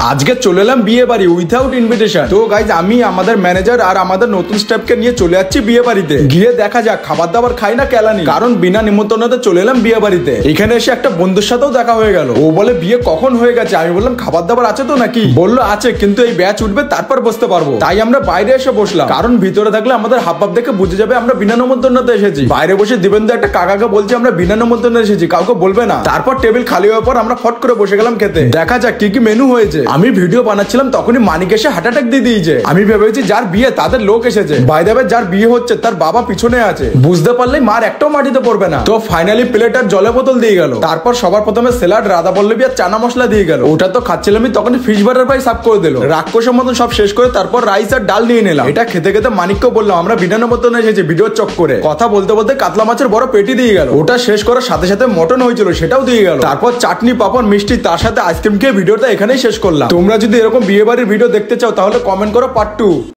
আজকে চলে এলাম বিয়ে বাড়ি উইথাউট ইনভিটেশন। তো গাইজ আমি আমাদের ম্যানেজার আর আমাদের নতুন স্টাফকে নিয়ে চলে যাচ্ছি বিয়ে বাড়িতে। গিয়ে দেখা যাক খাবার দাবার খাই না কেলানি, কারণ বিনা নিমন্ত্রণতে চলে এলাম বিয়ে বাড়িতে। এখানে এসে একটা বন্ধুর সাথেও দেখা হয়ে গেল। ও বলে বিয়ে কখন হয়ে গেছে, আমি বললাম খাবার দাবার আছে তো নাকি, বললো আছে কিন্তু এই ব্যাচ উঠবে তারপর বসতে পারবো। তাই আমরা বাইরে এসে বসলাম, কারণ ভিতরে থাকলে আমাদের হাবভাব দেখে বুঝে যাবে আমরা বিনা নিমন্ত্রণতে এসেছি। বাইরে বসে দিবেন্দু একটা কাকাকে বলছি আমরা বিনা নিমন্ত্রণে এসেছি, কাউকে বলবে না। তারপর টেবিল খালি হওয়ার পর আমরা ফট করে বসে গেলাম খেতে। দেখা যাক কি কি মেনু হয়েছে। আমি ভিডিও বানাচ্ছিলাম তখনই মানিক এসে হার্ট অ্যাটাক দিয়ে দিয়েছে। আমি ভেবেছি যার বিয়ে তাদের লোক এসেছে, বাই দ্য ওয়ে যার বিয়ে হচ্ছে তার বাবা পিছনে আছে, বুঝতে পারলেই মার একটাও মাটিতে পড়বে না। তো ফাইনালি প্লেট আর জলের বোতল দিয়ে গেল। তারপর সবার প্রথমে স্যালাড, রাধা পল্লবী আর চানা মশলা দিয়ে গেল। ওটা তো খাচ্ছিলামই তখনই ফিশ বাটার ফ্রাই সার্ভ করে দিল। রাক্ষসের মতন সব শেষ করে তারপর রাইস আর ডাল নিয়ে নিলাম। এটা খেতে খেতে মানিককে বললাম আমরা বিনা নিমন্ত্রণে এসেছি ভিডিওর চক্করে। কথা বলতে বলতে কাতলা মাছের বড় পেটি দিয়ে গেল। ওটা শেষ করার সাথে সাথে মটন হয়েছিল সেটাও দিয়ে গেল। তারপর চাটনি, পাপড়, মিষ্টি, তার সাথে আইসক্রিম খেয়ে ভিডিওটা এখানেই শেষ করলাম। তোমরা যদি এরকম বিয়ে বাড়ির ভিডিও দেখতে চাও তাহলে কমেন্ট করো পার্ট 2।